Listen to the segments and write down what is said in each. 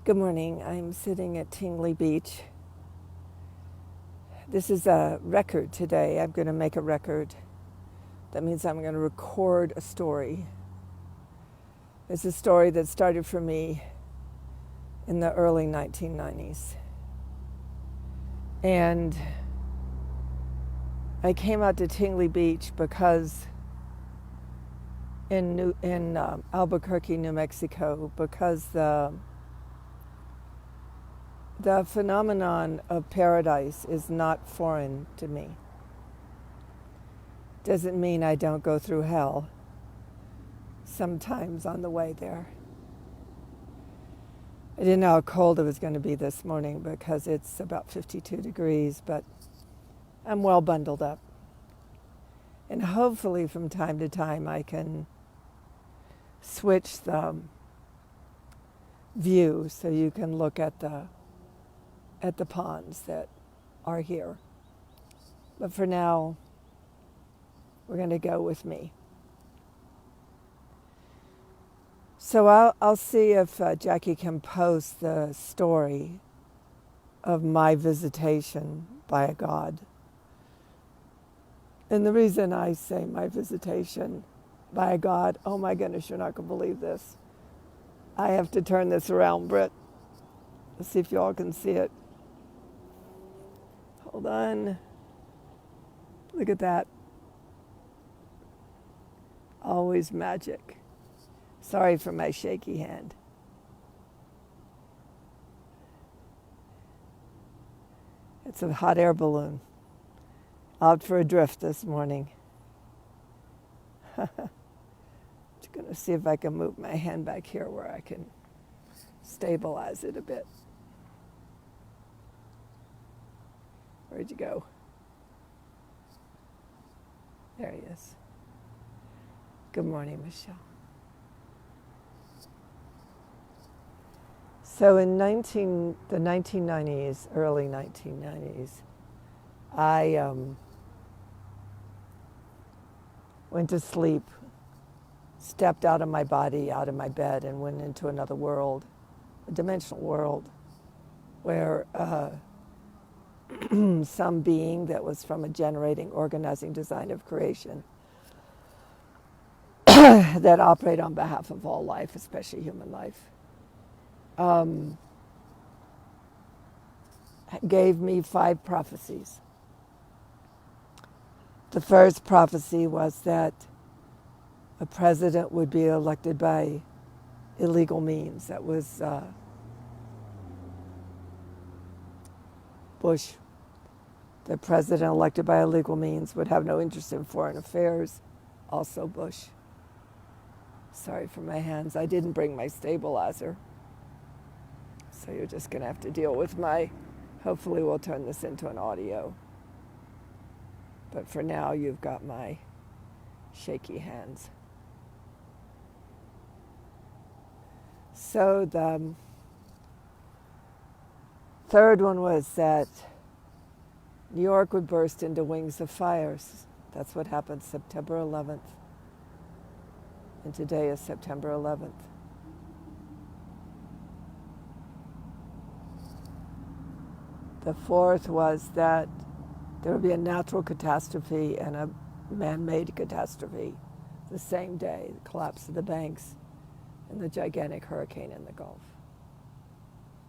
Good morning. I'm sitting at Tingley Beach. This is a record today. I'm going to make a record. That means I'm going to record a story. It's a story that started for me in the early 1990s. And I came out to Tingley Beach because in Albuquerque, New Mexico, because the phenomenon of paradise is not foreign to me. Doesn't mean I don't go through hell sometimes on the way there. I didn't know how cold it was going to be this morning because it's about 52 degrees, but I'm well bundled up. And hopefully from time to time I can switch the view so you can look at the ponds that are here. But for now, we're going to go with me. So I'll see if Jackie can post the story of my visitation by a god. And the reason I say my visitation by a god, oh my goodness, you're not going to believe this. I have to turn this around, Britt. Let's see if you all can see it. Hold on. Look at that. Always magic. Sorry for my shaky hand. It's a hot air balloon. Out for a drift this morning. Just going to see if I can move my hand back here where I can stabilize it a bit. Where'd you go? There he is. Good morning, Michelle. So in the 1990s, early 1990s, I went to sleep, stepped out of my body, out of my bed, and went into another world, a dimensional world, where some being that was from a generating, organizing design of creation that operate on behalf of all life, especially human life, gave me 5 prophecies. The first prophecy was that a president would be elected by illegal means. That was Bush. The president elected by illegal means would have no interest in foreign affairs. Also Bush. Sorry for my hands. I didn't bring my stabilizer. So you're just going to have to deal with hopefully we'll turn this into an audio. But for now, you've got my shaky hands. So the third one was that New York would burst into wings of fires. That's what happened September 11th. And today is September 11th. The fourth was that there would be a natural catastrophe and a man-made catastrophe the same day, the collapse of the banks and the gigantic hurricane in the Gulf.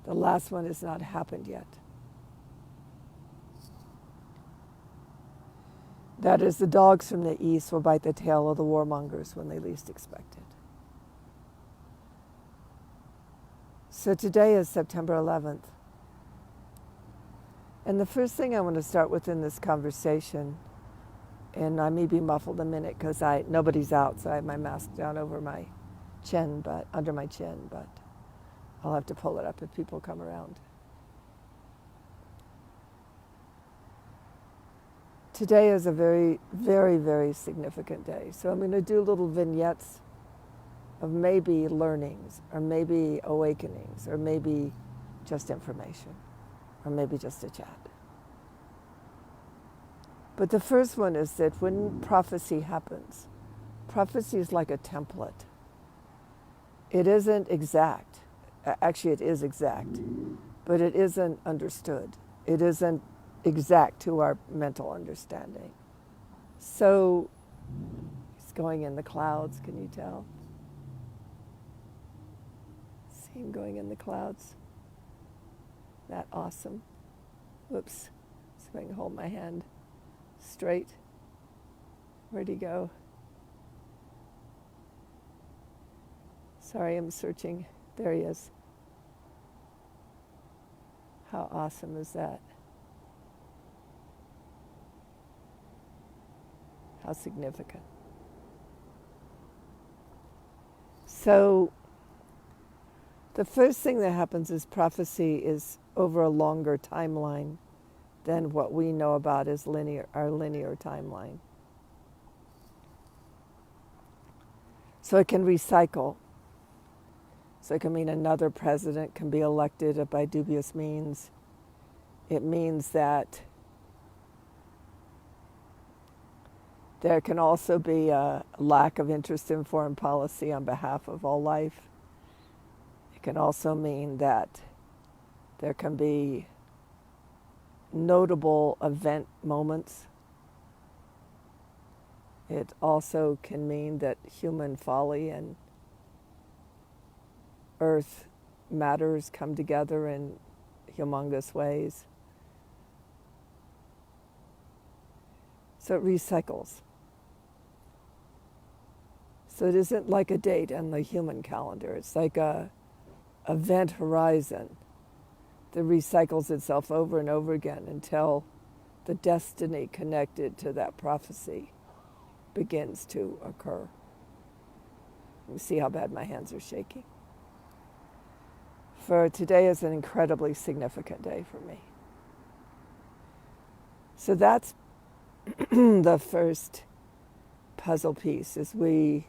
The last one has not happened yet. That is, the dogs from the east will bite the tail of the warmongers when they least expect it. So today is September 11th. And the first thing I want to start with in this conversation, and I may be muffled a minute because nobody's out, so I have my mask down over my chin, but under my chin, but I'll have to pull it up if people come around. Today is a very, very, very significant day. So I'm going to do little vignettes of maybe learnings, or maybe awakenings, or maybe just information, or maybe just a chat. But the first one is that when prophecy happens, prophecy is like a template. It isn't exact. Actually, it is exact, but it isn't understood. It isn't exact to our mental understanding. So he's going in the clouds, can you tell? See him going in the clouds? That awesome. Whoops. So I can hold my hand straight. Where'd he go? Sorry, I'm searching. There he is. How awesome is that? How significant. So the first thing that happens is prophecy is over a longer timeline than what we know about as our linear timeline. So it can recycle. So it can mean another president can be elected by dubious means. It means that there can also be a lack of interest in foreign policy on behalf of all life. It can also mean that there can be notable event moments. It also can mean that human folly and earth matters come together in humongous ways. So it recycles. So it isn't like a date on the human calendar. It's like a event horizon that recycles itself over and over again until the destiny connected to that prophecy begins to occur. You see how bad my hands are shaking. For today is an incredibly significant day for me. So that's the first puzzle piece as we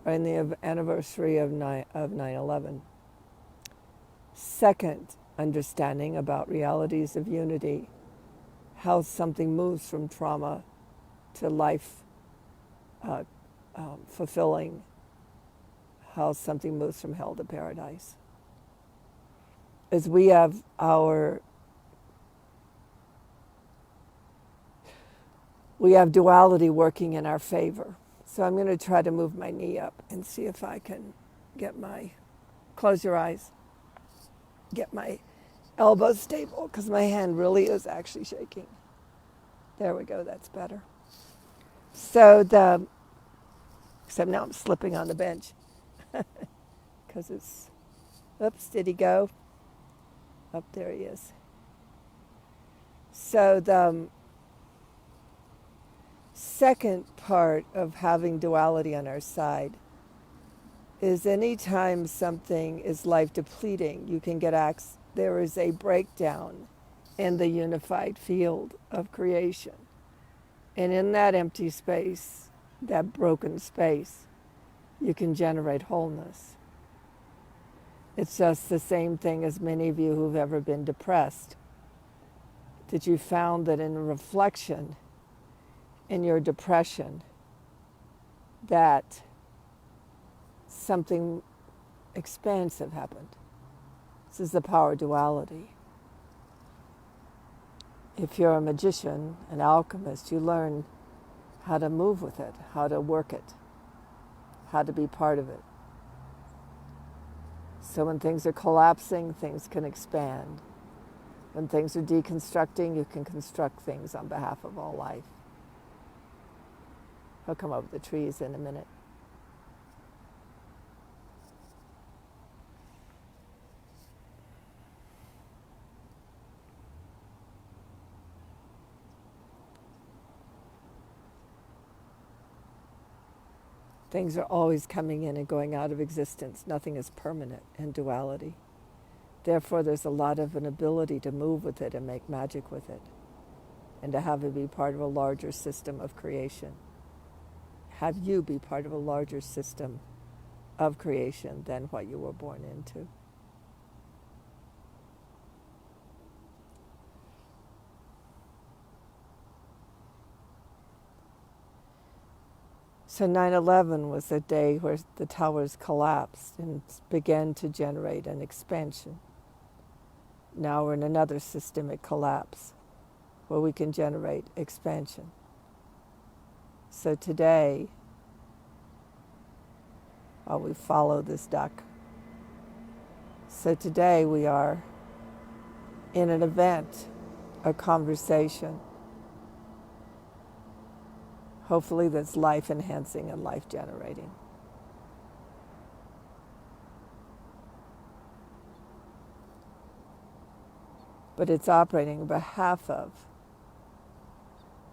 are in the anniversary of 9/11. Second, understanding about realities of unity, how something moves from trauma to life fulfilling, how something moves from hell to paradise. As we have duality working in our favor. So I'm going to try to move my knee up and see if I can close your eyes, get my elbow stable, because my hand really is actually shaking. There we go, that's better. So except now I'm slipping on the bench, because oops, did he go? Up there he is. So the second part of having duality on our side is anytime something is life depleting, you can there is a breakdown in the unified field of creation. And in that empty space, that broken space, you can generate wholeness. It's just the same thing as many of you who've ever been depressed, that you found that in reflection, in your depression, that something expansive happened. This is the power of duality. If you're a magician, an alchemist, you learn how to move with it, how to work it, how to be part of it. So when things are collapsing, things can expand. When things are deconstructing, you can construct things on behalf of all life. He'll come over the trees in a minute. Things are always coming in and going out of existence. Nothing is permanent in duality. Therefore, there's a lot of an ability to move with it and make magic with it, and to have it be part of a larger system of creation. Have you be part of a larger system of creation than what you were born into. So 9/11 was a day where the towers collapsed and began to generate an expansion. Now we're in another systemic collapse where we can generate expansion. So today, while we follow this duck, so today we are in an event, a conversation, hopefully that's life-enhancing and life-generating. But it's operating on behalf of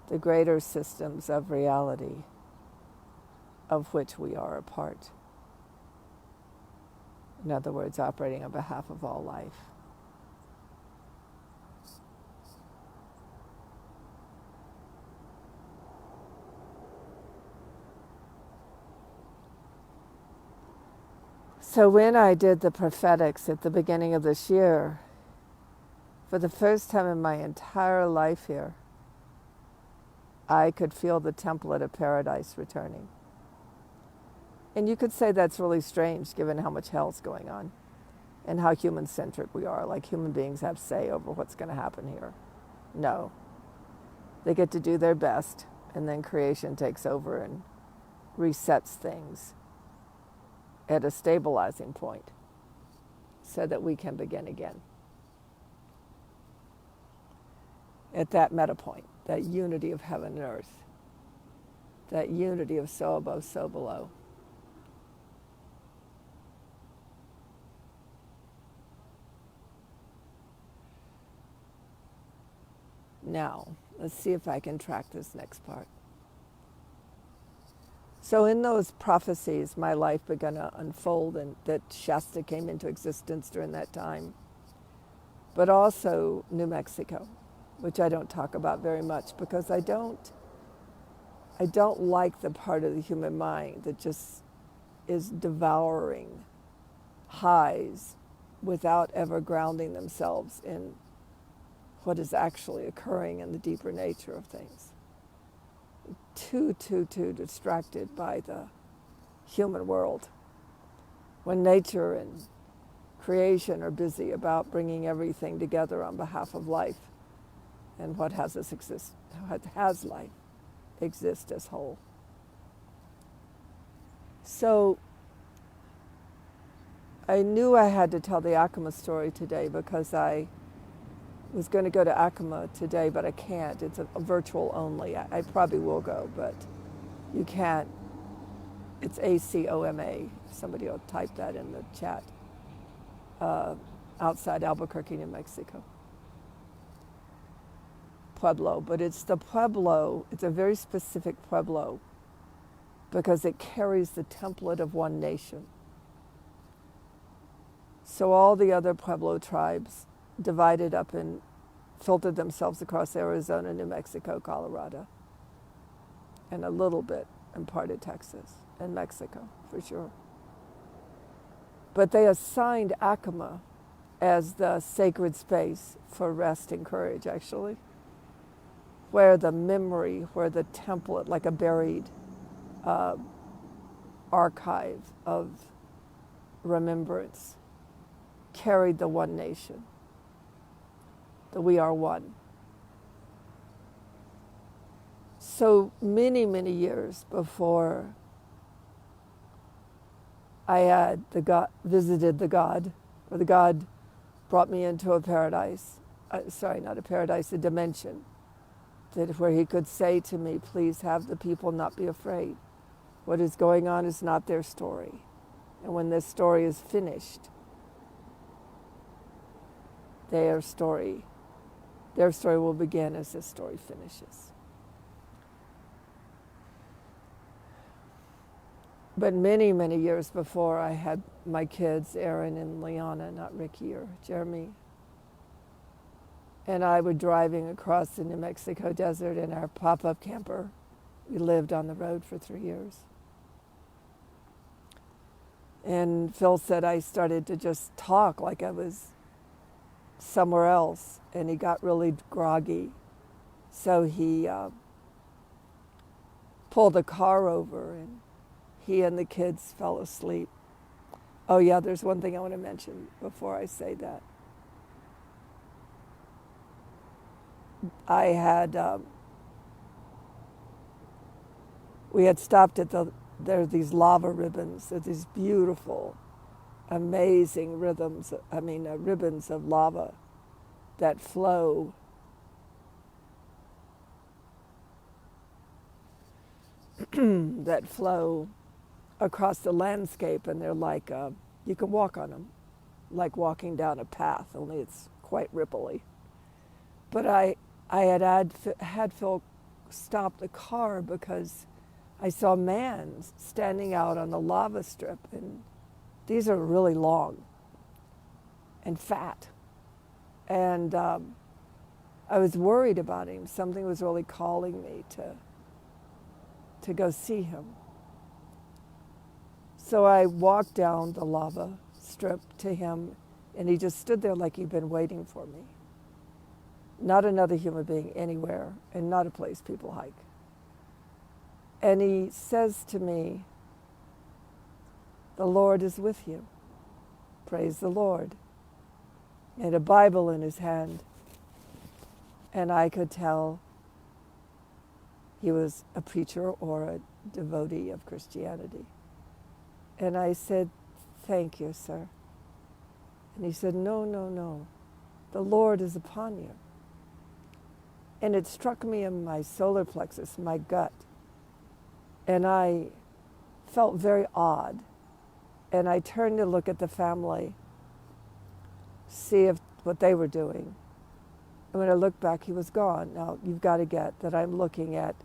the greater systems of reality of which we are a part. In other words, operating on behalf of all life. So when I did the prophetics at the beginning of this year, for the first time in my entire life here, I could feel the template of paradise returning. And you could say that's really strange given how much hell's going on and how human-centric we are, like human beings have say over what's going to happen here. No. They get to do their best, and then creation takes over and resets things at a stabilizing point so that we can begin again. At that meta point, that unity of heaven and earth, that unity of so above, so below. Now, let's see if I can track this next part. So in those prophecies, my life began to unfold, and that Shasta came into existence during that time. But also New Mexico, which I don't talk about very much because I don't like the part of the human mind that just is devouring highs without ever grounding themselves in what is actually occurring in the deeper nature of things. Too distracted by the human world. When nature and creation are busy about bringing everything together on behalf of life and what has life exist as whole. So I knew I had to tell the Acoma story today because I was going to go to Acoma today, but I can't. It's a virtual only. I probably will go, but you can't. It's ACOMA. Somebody will type that in the chat. Outside Albuquerque, New Mexico. Pueblo, but it's the Pueblo. It's a very specific Pueblo because it carries the template of one nation. So all the other Pueblo tribes divided up and filtered themselves across Arizona, New Mexico, Colorado, and a little bit in part of Texas and Mexico, for sure. But they assigned Acoma as the sacred space for rest and courage, actually, where the memory, where the template, like a buried archive of remembrance, carried the one nation, that we are one. So many, many years before I had visited the God, or the God brought me into a paradise, not a paradise, a dimension, that where he could say to me, please have the people not be afraid. What is going on is not their story. And when this story is finished, their story will begin as this story finishes. But many, many years before I had my kids, Aaron and Liana, not Ricky or Jeremy, and I were driving across the New Mexico desert in our pop-up camper. We lived on the road for 3 years. And Phil said I started to just talk like I was somewhere else, and he got really groggy. So he pulled the car over, and he and the kids fell asleep. Oh yeah, there's one thing I want to mention before I say that. I had, we had stopped at there's these lava ribbons. There's these beautiful, amazing ribbons of lava that flow that flow across the landscape, and they're like, you can walk on them, like walking down a path, only it's quite ripply. But I had Phil stop the car because I saw a man standing out on the lava strip, and these are really long and fat. And I was worried about him. Something was really calling me to go see him. So I walked down the lava strip to him, and he just stood there like he'd been waiting for me. Not another human being anywhere, and not a place people hike. And he says to me, "The Lord is with you. Praise the Lord." He had a Bible in his hand, and I could tell he was a preacher or a devotee of Christianity. And I said, "Thank you, sir." And he said, "No, no, no. The Lord is upon you." And it struck me in my solar plexus, my gut. And I felt very odd. And I turned to look at the family, see what they were doing. And when I looked back, he was gone. Now, you've got to get that I'm looking at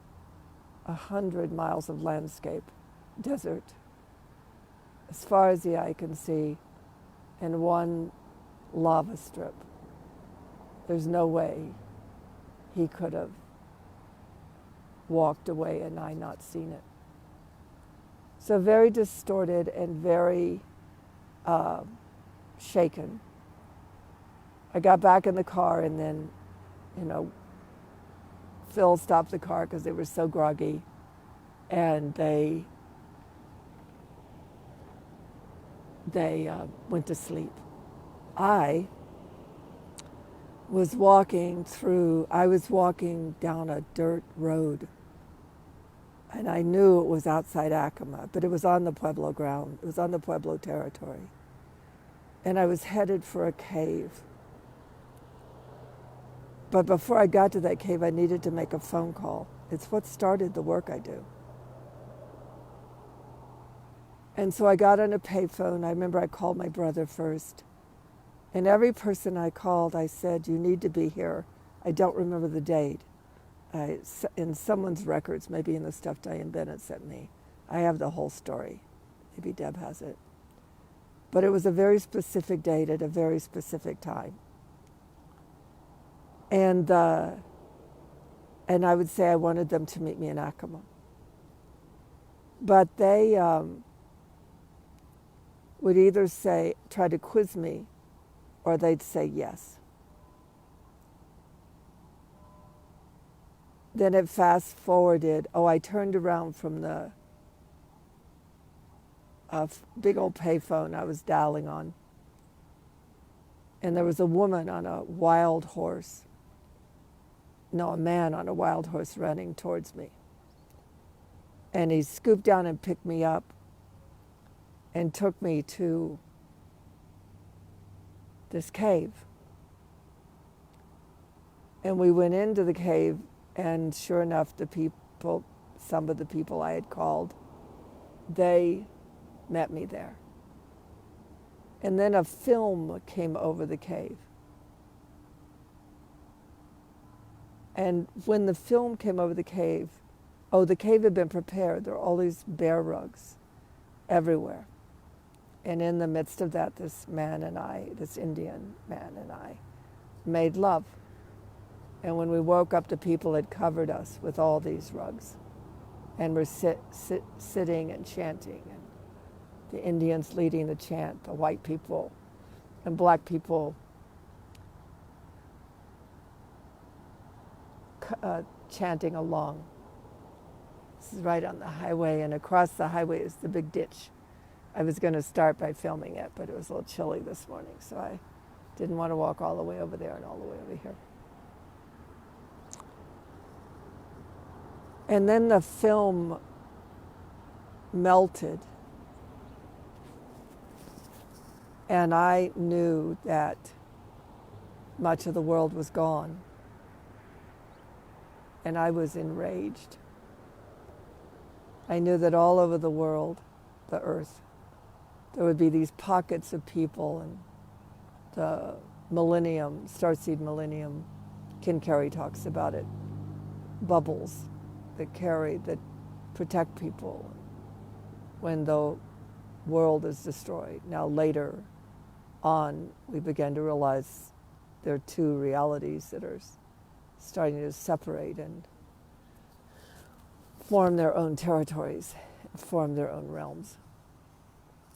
100 miles of landscape, desert, as far as the eye can see, and one lava strip. There's no way he could have walked away and I not seen it. So very distorted and very shaken. I got back in the car, and then, Phil stopped the car because they were so groggy, and they went to sleep. I was walking down a dirt road, and I knew it was outside Acoma, but it was on the Pueblo ground. It was on the Pueblo territory. And I was headed for a cave. But before I got to that cave, I needed to make a phone call. It's what started the work I do. And so I got on a payphone. I remember I called my brother first. And every person I called, I said, "You need to be here." I don't remember the date. In someone's records, maybe in the stuff Diane Bennett sent me, I have the whole story. Maybe Deb has it. But it was a very specific date at a very specific time. And I would say I wanted them to meet me in Acoma. But they would either try to quiz me, or they'd say yes. Then it fast forwarded. I turned around from the big old payphone I was dialing on, and there was a woman on a wild horse. No, a man on a wild horse running towards me. And he scooped down and picked me up and took me to this cave. And we went into the cave, and sure enough, some of the people I had called, they met me there. And then a film came over the cave. And when the film came over the cave had been prepared. There were all these bear rugs everywhere. And in the midst of that, this Indian man and I, made love. And when we woke up, the people had covered us with all these rugs. And were sitting and chanting. And the Indians leading the chant, the white people and black people chanting along. This is right on the highway, and across the highway is the big ditch. I was going to start by filming it, but it was a little chilly this morning, so I didn't want to walk all the way over there and all the way over here. And then the film melted, and I knew that much of the world was gone, and I was enraged. I knew that all over the world, the earth, there would be these pockets of people, and the millennium, starseed millennium, Kinkari talks about it, bubbles that protect people when the world is destroyed. Now later on, we began to realize there are two realities that are starting to separate and form their own territories, form their own realms.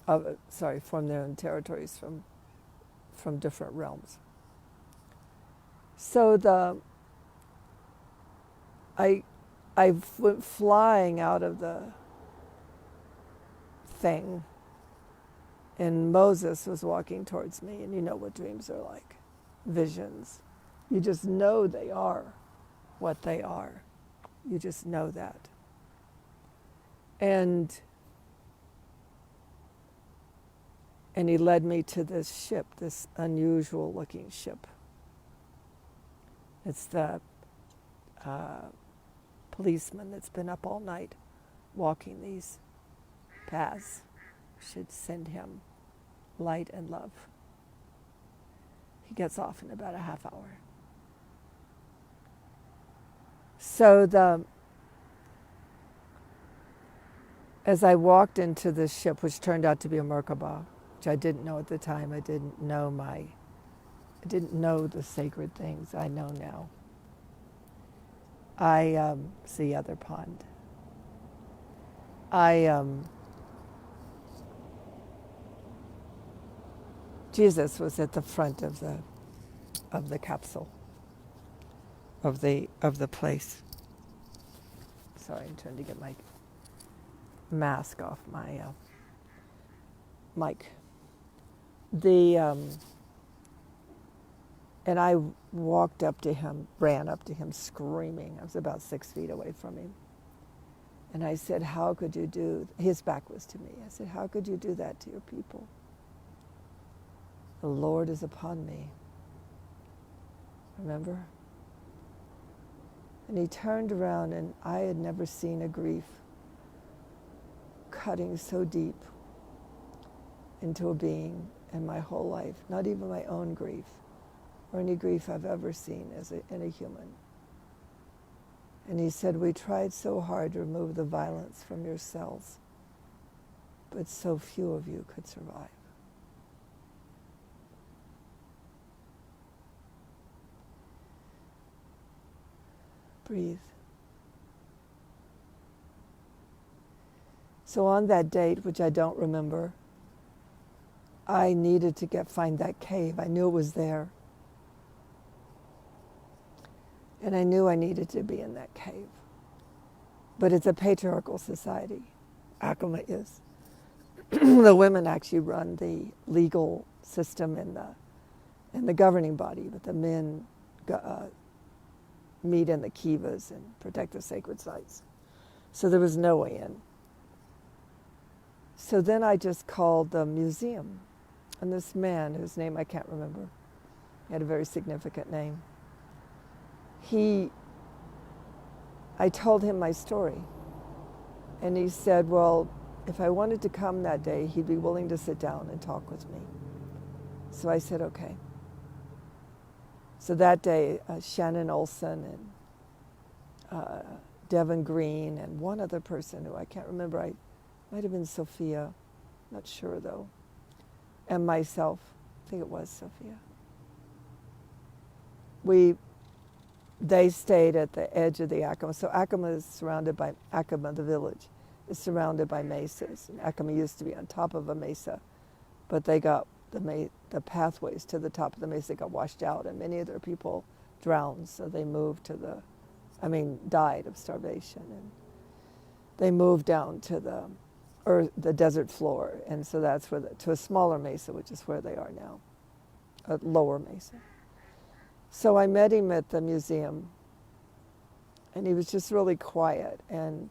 Form their own territories from different realms. So I went flying out of the thing, and Moses was walking towards me, and you know what dreams are like, visions. You just know they are what they are. You just know that. And he led me to this ship, this unusual looking ship. It's the policeman that's been up all night walking these paths. Should send him light and love. He gets off in about a half hour. So as I walked into this ship, which turned out to be a Merkabah, which I didn't know at the time, I didn't know the sacred things I know now. It's the other pond. Jesus was at the front of the capsule, of the place. Sorry, I'm trying to get my mask off my mic. And I walked up to him, ran up to him screaming. I was about 6 feet away from him. And I said, how could you do, his back was to me. I said, how could you do that to your people? The Lord is upon me. Remember? And he turned around, and I had never seen a grief cutting so deep into a being in my whole life, not even my own grief, or any grief I've ever seen in a human. And he said, we tried so hard to remove the violence from your cells, but so few of you could survive. Breathe. So on that date, which I don't remember, I needed to find that cave. I knew it was there. And I knew I needed to be in that cave. But it's a patriarchal society. Akama is. The women actually run the legal system in the governing body, but the men meet in the kivas and protect the sacred sites. So there was no way in. So then I just called the museum. And this man, whose name I can't remember, he had a very significant name. I told him my story. And he said, well, if I wanted to come that day, he'd be willing to sit down and talk with me. So I said, okay. So that day, Shannon Olson and Devin Green and one other person who I can't remember, might have been Sophia, not sure though, and myself, I think it was Sophia. They stayed at the edge of the Acoma. So Acoma is surrounded by, Acoma, the village, is surrounded by mesas. And Acoma used to be on top of a mesa, but they got the pathways to the top of the mesa got washed out, and many of their people drowned, so they moved to died of starvation. they moved down to the earth, the desert floor, and so that's where to a smaller mesa, which is where they are now, a lower mesa. So I met him at the museum, and he was just really quiet, and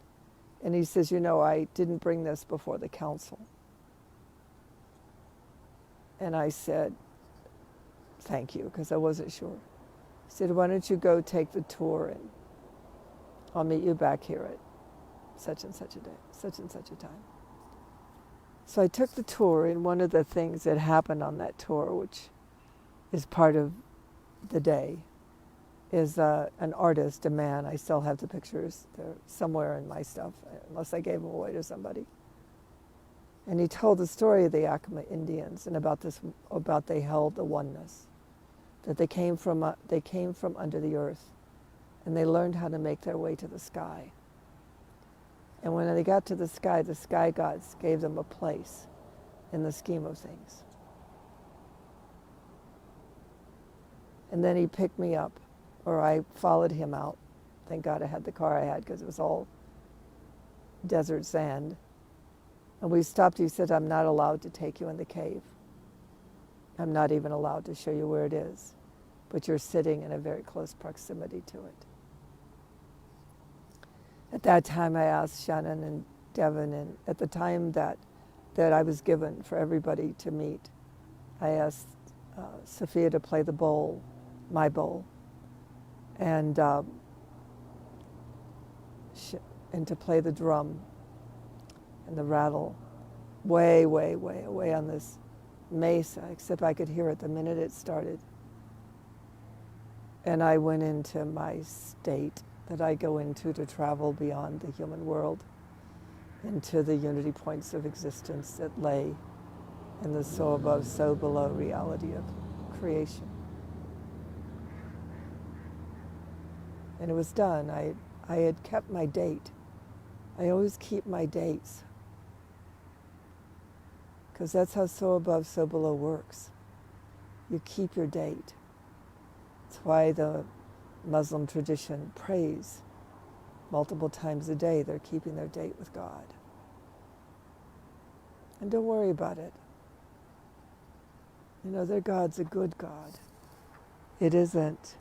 he says, I didn't bring this before the council. And I said, thank you, because I wasn't sure. He said, why don't you go take the tour, and I'll meet you back here at such and such a day, such and such a time. So I took the tour, and one of the things that happened on that tour, which is part of the day, is an artist, a man. I still have the pictures. They're somewhere in my stuff, unless I gave them away to somebody. And he told the story of the Yakima Indians and about they held the oneness, that they came from under the earth, and they learned how to make their way to the sky. And when they got to the sky gods gave them a place in the scheme of things. And then he picked me up, or I followed him out. Thank God I had the car I had, because it was all desert sand. And we stopped. He said, I'm not allowed to take you in the cave. I'm not even allowed to show you where it is. But you're sitting in a very close proximity to it. At that time, I asked Shannon and Devin, and at the time that I was given for everybody to meet, I asked Sophia to play the bowl, my bowl, and to play the drum and the rattle way, way, way away on this mesa, except I could hear it the minute it started. And I went into my state that I go into to travel beyond the human world into the unity points of existence that lay in the so above, so below reality of creation. And it was done. I had kept my date. I always keep my dates, because that's how so above, so below works. You keep your date. That's why the Muslim tradition prays multiple times a day. They're keeping their date with God. And don't worry about it. Their God's a good God. It isn't.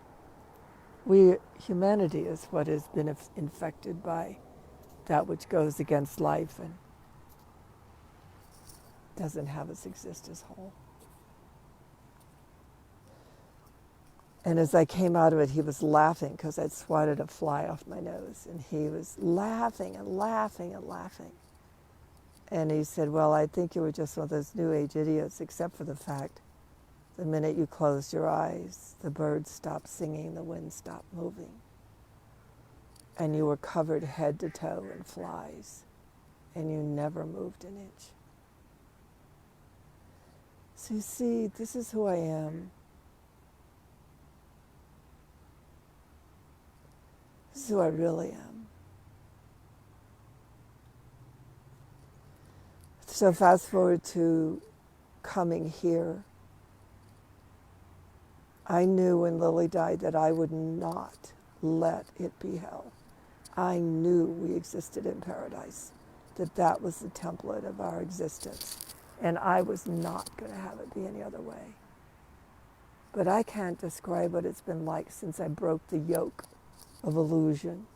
Humanity is what has been infected by that which goes against life and doesn't have its existence whole. And as I came out of it, he was laughing because I'd swatted a fly off my nose. And he was laughing and laughing and laughing. And he said, well, I think you were just one of those New Age idiots, except for the fact the minute you closed your eyes, the birds stopped singing, the wind stopped moving. And you were covered head to toe in flies. And you never moved an inch. So you see, this is who I am. This is who I really am. So fast forward to coming here. I knew when Lily died that I would not let it be hell. I knew we existed in paradise, that was the template of our existence, and I was not going to have it be any other way. But I can't describe what it's been like since I broke the yoke of illusion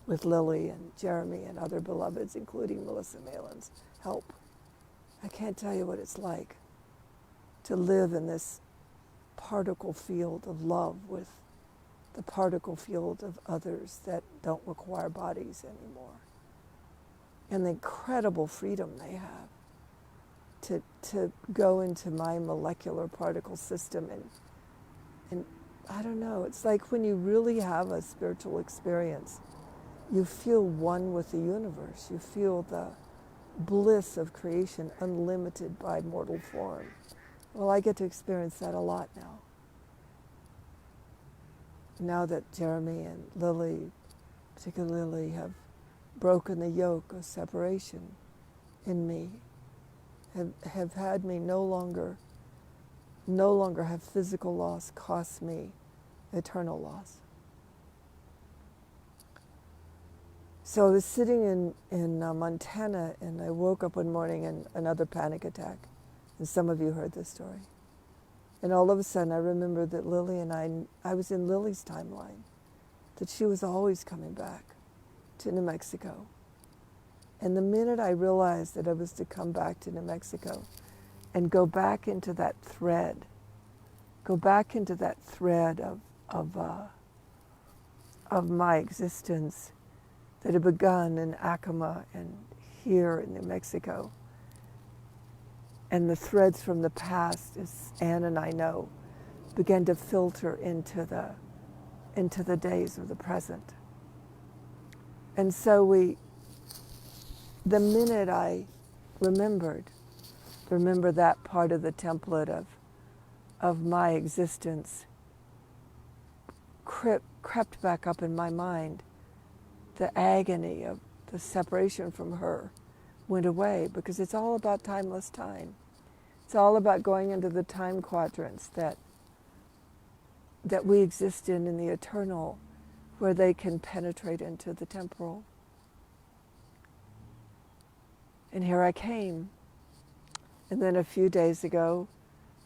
with Lily and Jeremy and other beloveds, including Melissa Malin's help. I can't tell you what it's like to live in this particle field of love with the particle field of others that don't require bodies anymore. And the incredible freedom they have to go into my molecular particle system and I don't know, it's like when you really have a spiritual experience, you feel one with the universe. You feel the bliss of creation unlimited by mortal form. Well, I get to experience that a lot now. Now that Jeremy and Lily, particularly Lily, have broken the yoke of separation in me, have had me no longer have physical loss cost me eternal loss. So I was sitting in Montana, and I woke up one morning in another panic attack. And some of you heard this story. And all of a sudden, I remember that Lily and I was in Lily's timeline, that she was always coming back to New Mexico. And the minute I realized that I was to come back to New Mexico and go back into that thread, of my existence that had begun in Acoma and here in New Mexico, and the threads from the past, as Anne and I know, began to filter into the days of the present. And so the minute I remember that part of the template of my existence, crept back up in my mind. The agony of the separation from her went away, because it's all about timeless time. It's all about going into the time quadrants that we exist in the eternal, where they can penetrate into the temporal. And here I came. And then a few days ago,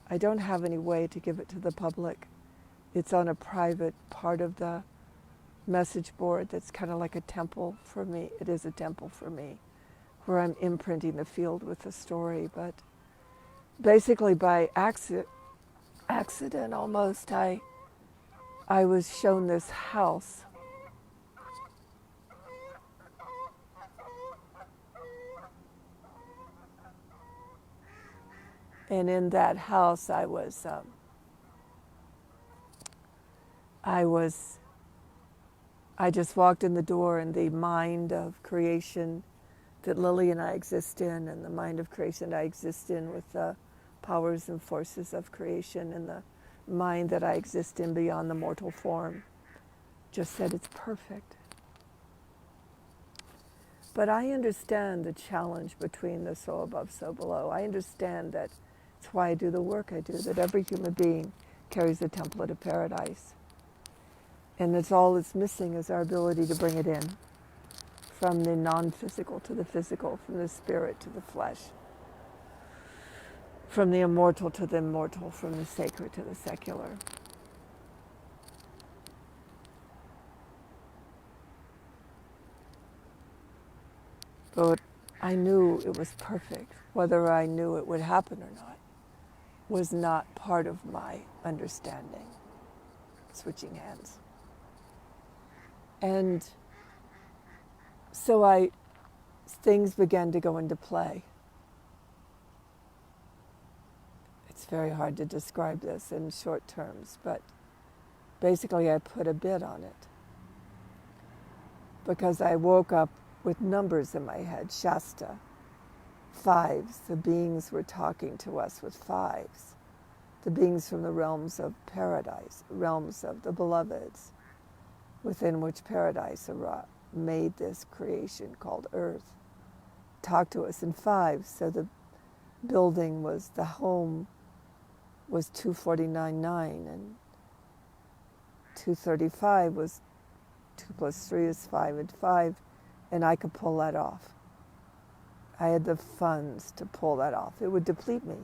I don't have any way to give it to the public. It's on a private part of the message board that's kind of like a temple for me. It is a temple for me, where I'm imprinting the field with the story. But basically by accident almost, I was shown this house. And in that house I just walked in the door, and the mind of creation that Lily and I exist in, and the mind of creation I exist in with the powers and forces of creation, and the mind that I exist in beyond the mortal form, just said it's perfect. But I understand the challenge between the so above, so below. I understand that it's why I do the work I do, that every human being carries the template of paradise. And that's all it's missing is our ability to bring it in, from the non-physical to the physical, from the spirit to the flesh, from the immortal to the immortal, from the sacred to the secular. But I knew it was perfect. Whether I knew it would happen or not was not part of my understanding. Switching hands. And so things began to go into play. It's very hard to describe this in short terms, but basically I put a bid on it. Because I woke up with numbers in my head, Shasta, fives. The beings were talking to us with fives. The beings from the realms of paradise, realms of the beloveds, within which paradise made this creation called Earth, talked to us in fives. So the building was, the home was 249.9, and 235 was 2 plus 3 is 5 and 5, and I could pull that off. I had the funds to pull that off. It would deplete me,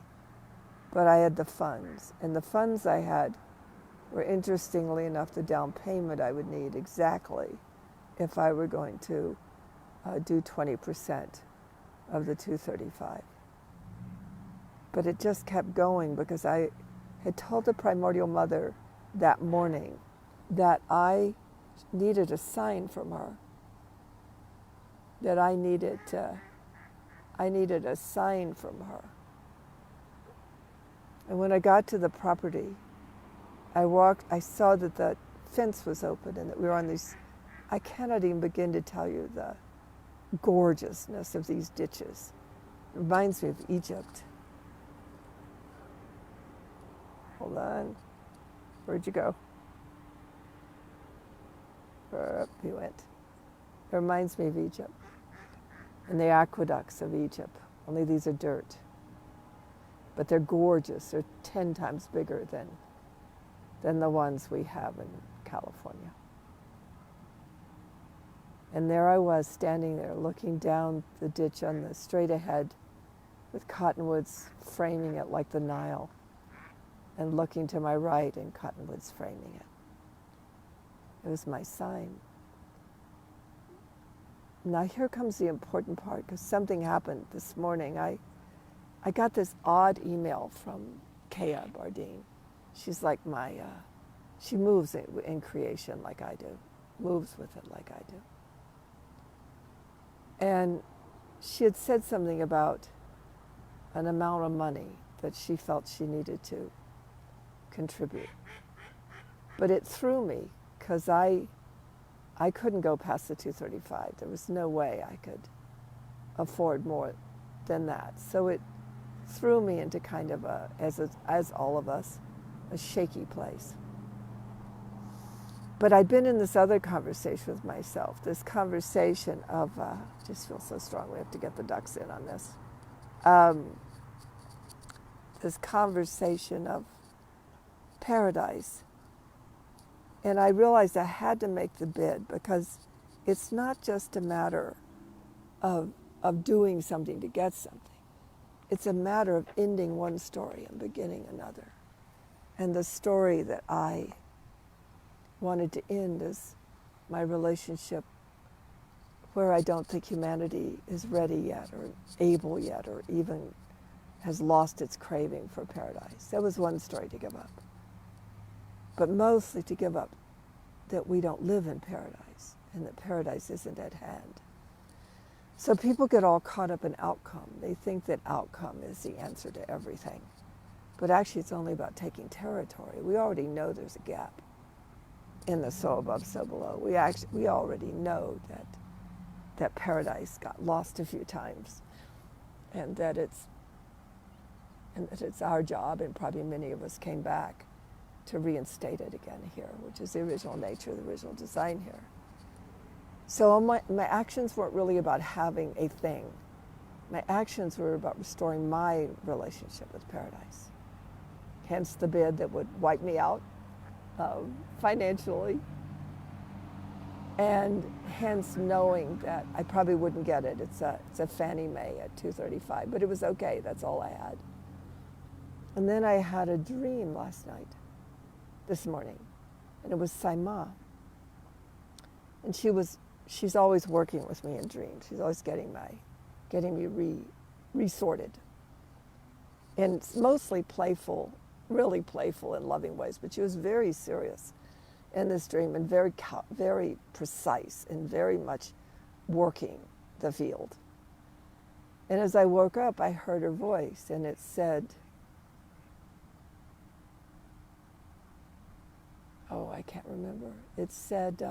but I had the funds. And the funds I had were, interestingly enough, the down payment I would need exactly if I were going to do 20% of the 235. But it just kept going, because I had told the primordial mother that morning that I needed a sign from her, that I needed a sign from her. And when I got to the property, I saw that the fence was open and that we were on these, I cannot even begin to tell you the gorgeousness of these ditches. It reminds me of Egypt. Hold on. Where'd you go? Up he went. It reminds me of Egypt and the aqueducts of Egypt, only these are dirt. But they're gorgeous. They're 10 times bigger than the ones we have in California. And there I was, standing there, looking down the ditch on the straight ahead with cottonwoods framing it like the Nile, and looking to my right and cottonwoods framing it. It was my sign. Now here comes the important part, because something happened this morning. I got this odd email from Kea Bardine. She's like she moves in creation like I do, moves with it like I do. And she had said something about an amount of money that she felt she needed to contribute. But it threw me, because I couldn't go past the 235. There was no way I could afford more than that. So it threw me into kind of as all of us, a shaky place. But I'd been in this other conversation with myself, this conversation of, just feel so strong, we have to get the ducks in on this. This conversation of paradise. And I realized I had to make the bid, because it's not just a matter of doing something to get something. It's a matter of ending one story and beginning another. And the story that I wanted to end is my relationship where I don't think humanity is ready yet, or able yet, or even has lost its craving for paradise. That was one story to give up. But mostly to give up that we don't live in paradise, and that paradise isn't at hand. So people get all caught up in outcome. They think that outcome is the answer to everything. But actually it's only about taking territory. We already know there's a gap in the so above, so below. We already know that paradise got lost a few times, and that it's our job, and probably many of us came back to reinstate it again here, which is the original nature, the original design here. So my actions weren't really about having a thing. My actions were about restoring my relationship with paradise. Hence the bid that would wipe me out financially, and hence knowing that I probably wouldn't get it. It's a Fannie Mae at 235, but it was okay. That's all I had. And then I had a dream last night, this morning, and it was Saima. And she's always working with me in dreams. She's always getting me resorted. And it's mostly playful, really playful and loving ways, but she was very serious in this dream, and very precise, and very much working the field. And as I woke up, I heard her voice, and it said, I can't remember. It said,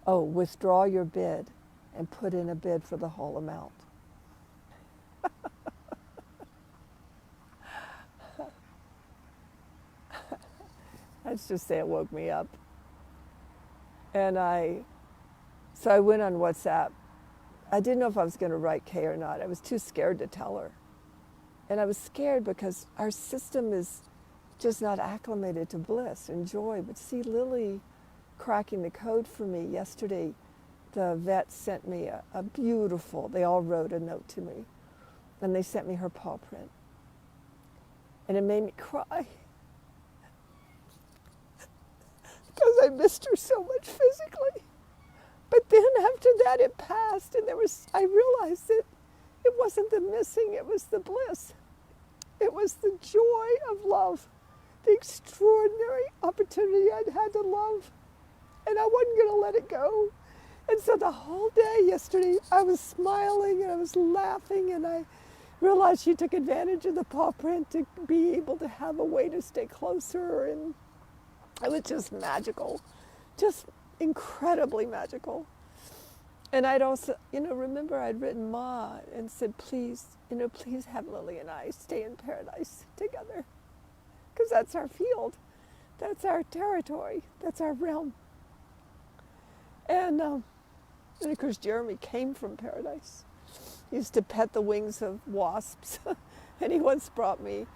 withdraw your bid and put in a bid for the whole amount. Let's just say it woke me up. And so I went on WhatsApp. I didn't know if I was going to write Kay or not. I was too scared to tell her. And I was scared because our system is just not acclimated to bliss and joy. But see Lily cracking the code for me yesterday. The vet sent me a beautiful, they all wrote a note to me. And they sent me her paw print. And it made me cry. Because I missed her so much physically. But then after that it passed, and I realized that it wasn't the missing, it was the bliss. It was the joy of love, the extraordinary opportunity I'd had to love. And I wasn't going to let it go. And so the whole day yesterday, I was smiling and I was laughing, and I realized she took advantage of the paw print to be able to have a way to stay closer, and it was just magical, just incredibly magical. And I'd also, remember I'd written Ma and said, please have Lily and I stay in paradise together, because that's our field, that's our territory, that's our realm. And of course Jeremy came from paradise. He used to pet the wings of wasps, and he once brought me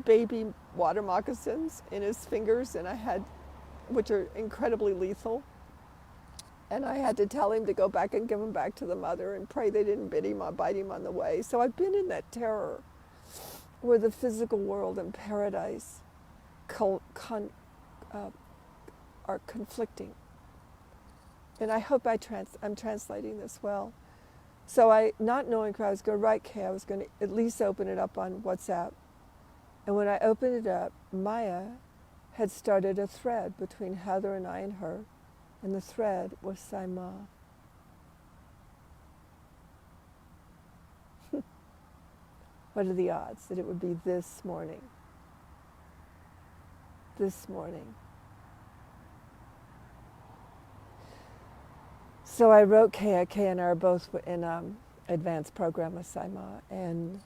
baby water moccasins in his fingers, and which are incredibly lethal. And I had to tell him to go back and give him back to the mother and pray they didn't bite him on the way. So I've been in that terror where the physical world and paradise are conflicting. And I hope I'm translating this well. So I, not knowing where I was going to write Kay, I was going to at least open it up on WhatsApp. And when I opened it up, Maya had started a thread between Heather and I and her. And the thread was Saima. What are the odds that it would be this morning? This morning. So I wrote Kay. Kay and I are both in advanced program with Saima. And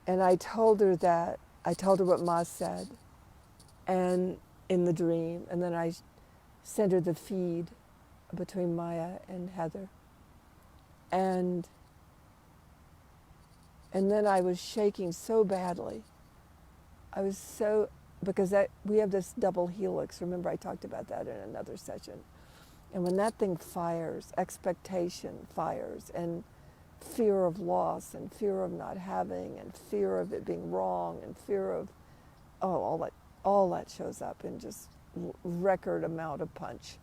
I told her what Ma said and in the dream. And then I sent her the feed between Maya and Heather. And then I was shaking so badly. Because we have this double helix. Remember I talked about that in another session. And when that thing fires, expectation fires, and fear of loss, and fear of not having, and fear of it being wrong, and fear of, all that shows up in just record amount of punch.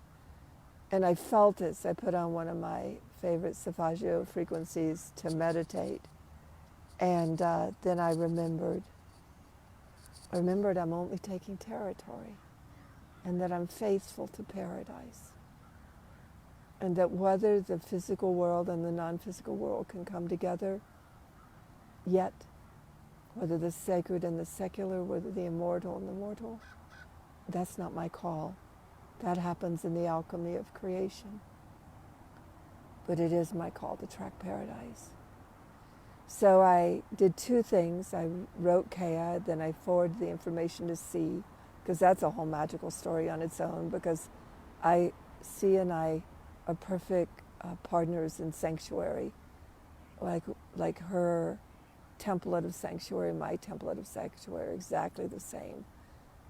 And I felt it, so I put on one of my favorite Savaggio frequencies to meditate. And then I remembered I'm only taking territory, and that I'm faithful to paradise. And that whether the physical world and the non-physical world can come together, yet, whether the sacred and the secular, whether the immortal and the mortal, that's not my call. That happens in the alchemy of creation. But it is my call to track paradise. So I did two things. I wrote Kea, then I forwarded the information to C, because that's a whole magical story on its own, because C and I are perfect partners in sanctuary. Like her template of sanctuary, my template of sanctuary, exactly the same.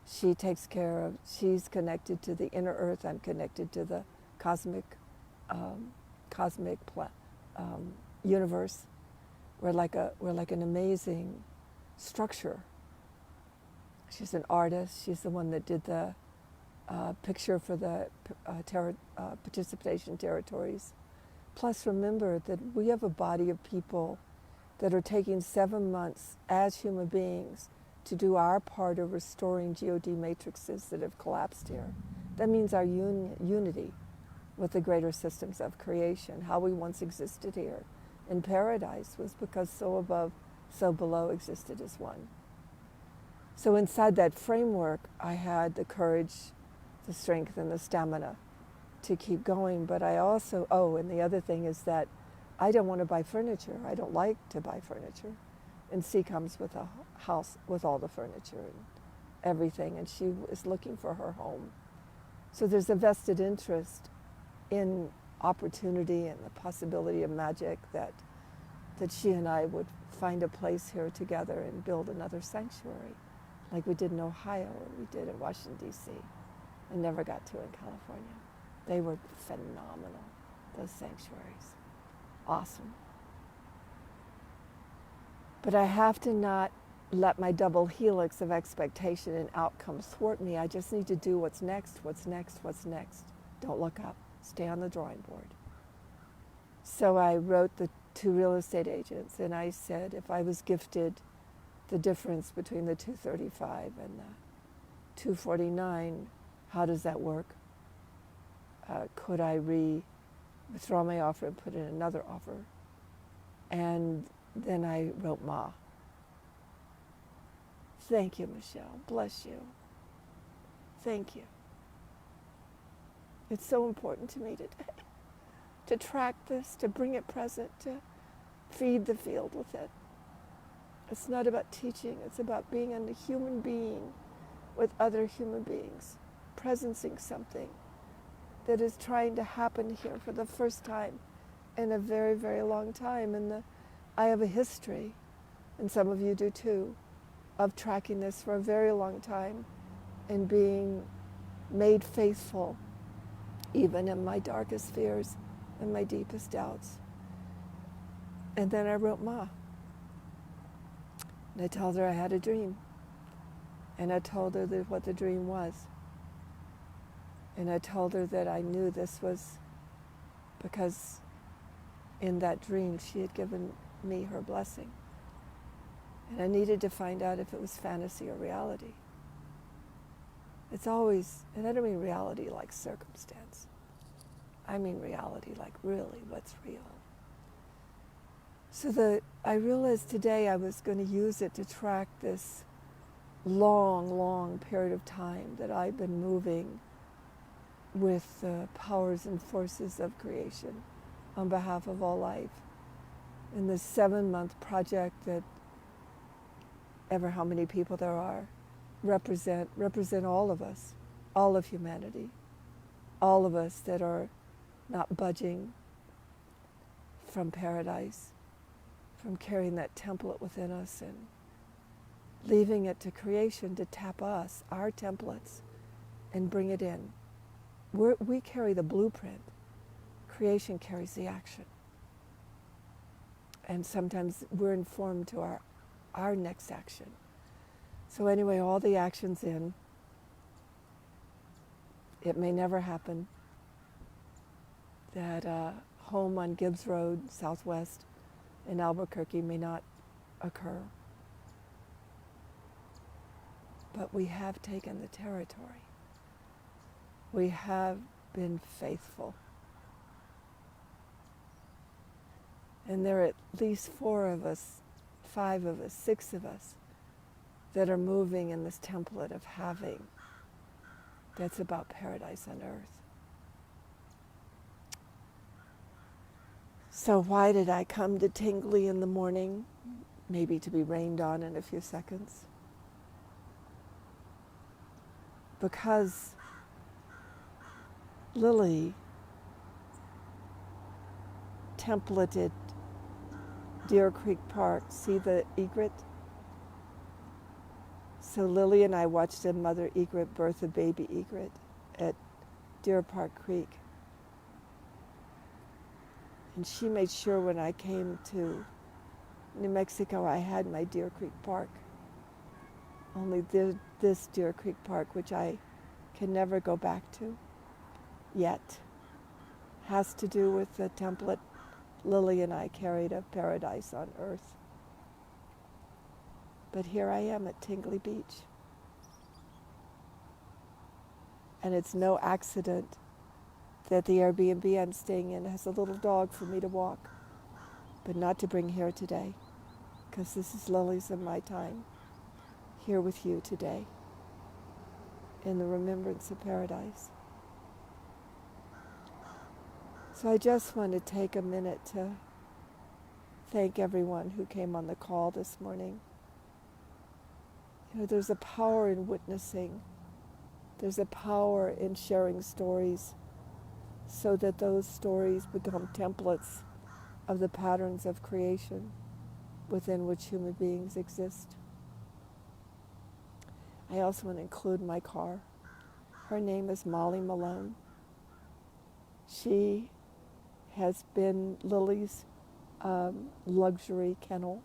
She takes care of, she's connected to the inner earth, I'm connected to the cosmic universe. We're like an amazing structure. She's an artist. She's the one that did the picture for the participation territories. Plus, remember that we have a body of people that are taking 7 months as human beings to do our part of restoring GOD matrices that have collapsed here. That means our unity with the greater systems of creation, how we once existed here in paradise was because so above, so below existed as one. So inside that framework, I had the courage, the strength, and the stamina to keep going. But I also, and the other thing is that I don't want to buy furniture. I don't like to buy furniture. And C comes with a house with all the furniture and everything, and she is looking for her home. So there's a vested interest in opportunity and the possibility of magic that she and I would find a place here together and build another sanctuary, like we did in Ohio and we did in Washington, D.C. and never got to in California. They were phenomenal, those sanctuaries. Awesome. But I have to not let my double helix of expectation and outcome thwart me. I just need to do what's next, what's next, what's next. Don't look up. Stay on the drawing board. So I wrote the 2 real estate agents, and I said if I was gifted the difference between the 235 and the 249, how does that work? Could I withdraw my offer and put in another offer? And then I wrote Ma. Thank you, Michelle. Bless you. Thank you. It's so important to me today to track this, to bring it present, to feed the field with it. It's not about teaching. It's about being a human being with other human beings, presencing something that is trying to happen here for the first time in a very, very long time. And I have a history, and some of you do too, of tracking this for a very long time and being made faithful even in my darkest fears and my deepest doubts. And then I wrote Ma. And I told her I had a dream. And I told her that what the dream was. And I told her that I knew this was because in that dream she had given me her blessing. And I needed to find out if it was fantasy or reality. It's always, and I don't mean reality like circumstance. I mean reality like really what's real. So I realized today I was going to use it to track this long, long period of time that I've been moving with the powers and forces of creation on behalf of all life. In this 7-month project that ever how many people there are represent all of us, all of humanity, all of us that are not budging from paradise, from carrying that template within us and leaving it to creation to tap us, our templates, and bring it in. We carry the blueprint. Creation carries the action. And sometimes we're informed to our next action. So anyway, all the action's in. It may never happen. That home on Gibbs Road, Southwest, in Albuquerque may not occur. But we have taken the territory. We have been faithful. And there are at least 4 of us, 5 of us, 6 of us that are moving in this template of having that's about paradise on earth. So why did I come to Tingley in the morning? Maybe to be rained on in a few seconds. Because Lily templated Deer Creek Park. See the egret? So Lily and I watched a mother egret birth a baby egret at Deer Park Creek. And she made sure when I came to New Mexico, I had my Deer Creek Park. Only this Deer Creek Park, which I can never go back to yet, has to do with the template Lily and I carried of paradise on earth. But here I am at Tingley Beach. And it's no accident that the Airbnb I'm staying in has a little dog for me to walk, but not to bring here today, because this is Lily's and my time, here with you today, in the remembrance of paradise. So I just want to take a minute to thank everyone who came on the call this morning. You know, there's a power in witnessing. There's a power in sharing stories so that those stories become templates of the patterns of creation within which human beings exist. I also want to include my car. Her name is Molly Malone. She has been Lily's luxury kennel.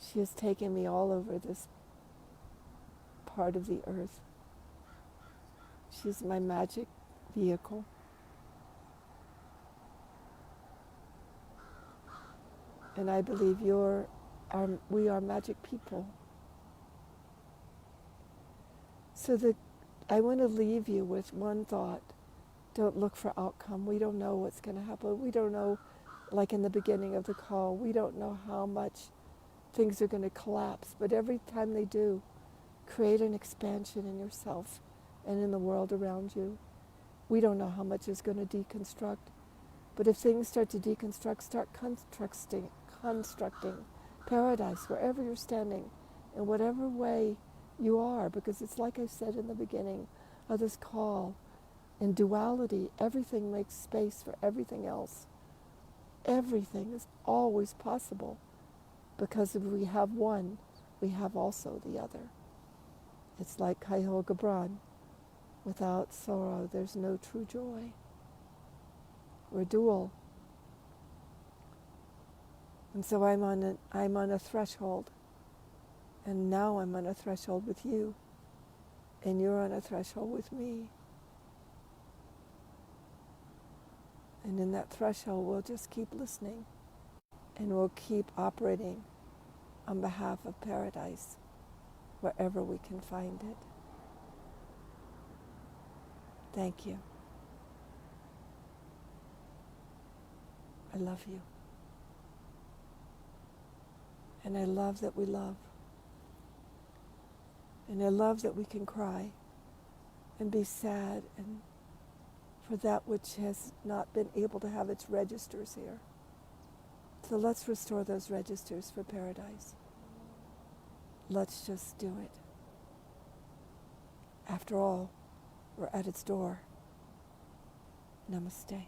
She has taken me all over this part of the earth. She's my magic vehicle. And I believe we are magic people. So I want to leave you with one thought. Don't look for outcome. We don't know what's going to happen. We don't know, like in the beginning of the call, we don't know how much things are going to collapse. But every time they do, create an expansion in yourself and in the world around you. We don't know how much is going to deconstruct. But if things start to deconstruct, start constructing paradise wherever you're standing, in whatever way you are. Because it's like I said in the beginning of this call, in duality, everything makes space for everything else. Everything is always possible. Because if we have one, we have also the other. It's like Kaihol Gibran. Without sorrow, there's no true joy. We're dual. And so I'm on a threshold. And now I'm on a threshold with you. And you're on a threshold with me. And in that threshold, we'll just keep listening. And we'll keep operating on behalf of paradise, wherever we can find it. Thank you. I love you. And I love that we love. And I love that we can cry and be sad and for that which has not been able to have its registers here. So let's restore those registers for paradise. Let's just do it. After all, we're at its door. Namaste.